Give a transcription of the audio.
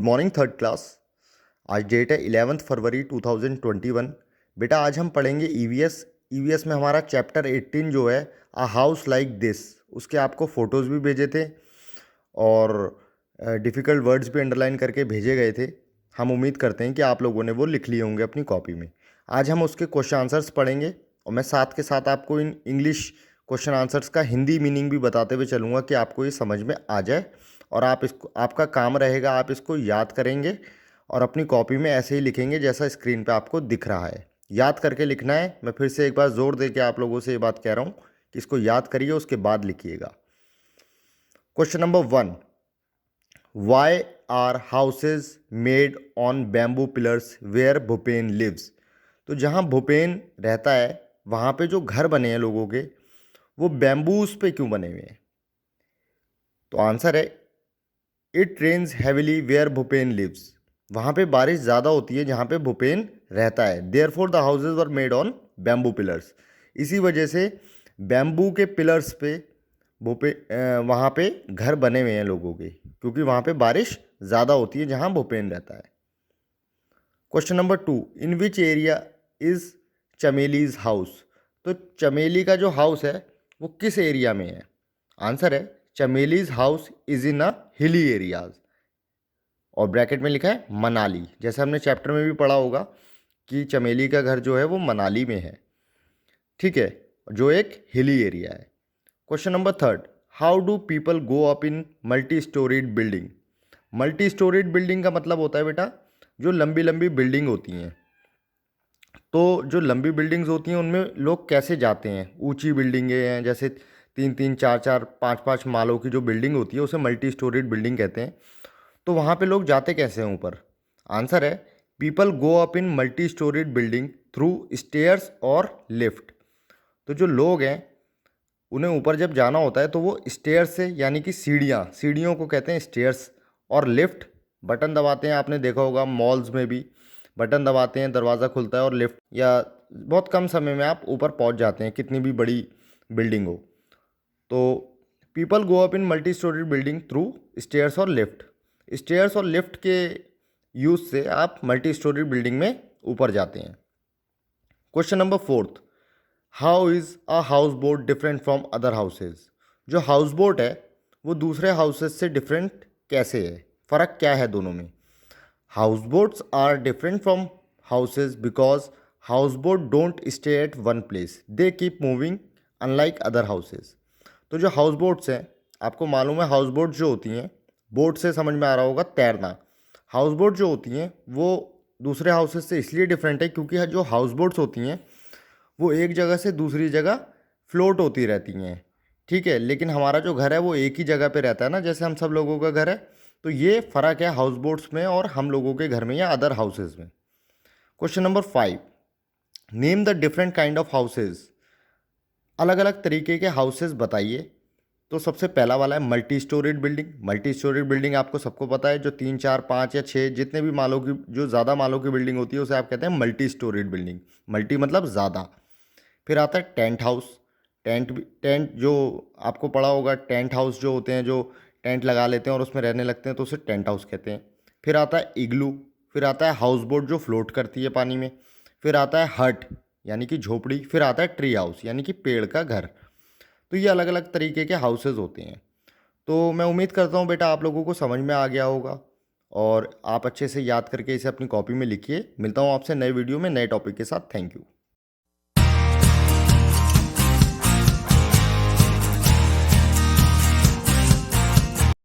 Good morning third class. आज date है 11 फरवरी 2021। बेटा आज हम पढ़ेंगे ईवीएस। ईवीएस में हमारा चैप्टर 18 जो है अ हाउस लाइक दिस, उसके आपको फ़ोटोज़ भी भेजे थे और डिफ़िकल्ट वर्ड्स भी अंडरलाइन करके भेजे गए थे। हम उम्मीद करते हैं कि आप लोगों ने वो लिख लिए होंगे अपनी कॉपी में। आज हम उसके क्वेश्चन आंसर्स पढ़ेंगे और मैं साथ के साथ आपको इन इंग्लिश क्वेश्चन आंसर्स का हिंदी मीनिंग भी बताते हुए चलूँगा कि आपको ये समझ में आ जाए। और आप इसको, आपका काम रहेगा आप इसको याद करेंगे और अपनी कॉपी में ऐसे ही लिखेंगे जैसा स्क्रीन पे आपको दिख रहा है। याद करके लिखना है। मैं फिर से एक बार ज़ोर दे के आप लोगों से ये बात कह रहा हूँ कि इसको याद करिए, उसके बाद लिखिएगा। Question number 1, why are houses made on bamboo pillars where Bhupen lives. तो जहाँ भूपेन रहता है वहाँ पे जो घर बने हैं लोगों के, वो बैम्बूस पे क्यों बने हुए हैं? तो आंसर है it rains heavily where Bhupen lives. वहाँ पे बारिश ज़्यादा होती है जहाँ पे भूपेन रहता है। Therefore the houses were made on bamboo pillars. इसी वजह से बैम्बू के पिलर्स पे वहाँ पे घर बने हुए हैं लोगों के, क्योंकि वहाँ पे बारिश ज़्यादा होती है जहाँ भूपेन रहता है। Question number 2, in which area is Chameli's house. तो चमेली का जो हाउस है वो किस एरिया में है? आंसर है चमेलीज house is in a hilly areas, और ब्रैकेट में लिखा है मनाली। जैसे हमने चैप्टर में भी पढ़ा होगा कि चमेली का घर जो है वो मनाली में है, ठीक है, जो एक हिली एरिया है। Question number 3, how do people go up in multi storeyed building. Multi storeyed building का मतलब होता है बेटा जो लंबी लंबी बिल्डिंग होती हैं। तो जो लंबी बिल्डिंग्स होती हैं उनमें लोग कैसे जाते हैं? ऊंची बिल्डिंगें हैं, जैसे 3-3, 4-4, 5-5 मालों की जो बिल्डिंग होती है उसे मल्टी स्टोरीड बिल्डिंग कहते हैं। तो वहाँ पे लोग जाते कैसे हैं ऊपर? आंसर है people go up in multi storeyed building through stairs और लिफ्ट। तो जो लोग हैं उन्हें ऊपर जब जाना होता है तो वो स्टेयर्स से, यानी कि सीढ़ियों को कहते हैं स्टेयर्स, और लिफ्ट बटन दबाते हैं। आपने देखा होगा मॉल्स में भी बटन दबाते हैं, दरवाज़ा खुलता है और लिफ्ट, या बहुत कम समय में आप यूपर पहुंच जाते हैं कितनी भी बड़ी बिल्डिंग हो। तो people go up in multi storey building through stairs और लिफ्ट। स्टेयर्स और लिफ्ट के यूज़ से आप मल्टी स्टोरी बिल्डिंग में ऊपर जाते हैं। Question number 4, how is a house boat different from other houses. जो हाउस बोट है वो दूसरे हाउसेज से डिफरेंट कैसे है? फ़र्क क्या है दोनों में? House boats are different from houses because house boat don't stay at one place, they keep moving unlike other houses. तो जो हाउस बोट्स हैं, आपको मालूम है हाउस बोट जो होती हैं, बोट से समझ में आ रहा होगा तैरना। हाउस बोट जो होती हैं वो दूसरे हाउसेज से इसलिए डिफरेंट है क्योंकि जो हाउस बोट्स होती हैं वो एक जगह से दूसरी जगह फ्लोट होती रहती हैं, ठीक है, लेकिन हमारा जो घर है वो एक ही जगह पे रहता है ना, जैसे हम सब लोगों का घर है। तो ये फ़र्क है हाउस बोट्स में और हम लोगों के घर में या अदर हाउसेज में। Question number 5, name the different kind of houses. अलग अलग तरीके के हाउसेज बताइए। तो सबसे पहला वाला है multi storeyed building. Multi storeyed building आपको सबको पता है, जो 3, 4, 5 या 6 जितने भी मालों की, जो ज़्यादा मालों की बिल्डिंग होती है उसे आप कहते हैं मल्टी स्टोरीड बिल्डिंग। मल्टी मतलब ज़्यादा। फिर आता है टेंट हाउस। टेंट जो आपको पड़ा होगा, टेंट हाउस जो होते हैं, जो टेंट लगा लेते हैं और उसमें रहने लगते हैं तो उसे टेंट हाउस कहते हैं। फिर आता है इग्लू। फिर आता है हाउस बोट जो फ्लोट करती है पानी में। फिर आता है हट यानी कि झोपड़ी। फिर आता है ट्री हाउस यानी कि पेड़ का घर। तो ये अलग अलग तरीके के हाउसेज होते हैं। तो मैं उम्मीद करता हूँ बेटा आप लोगों को समझ में आ गया होगा और आप अच्छे से याद करके इसे अपनी कॉपी में लिखिए। मिलता हूँ आपसे नए वीडियो में नए टॉपिक के साथ। Thank you.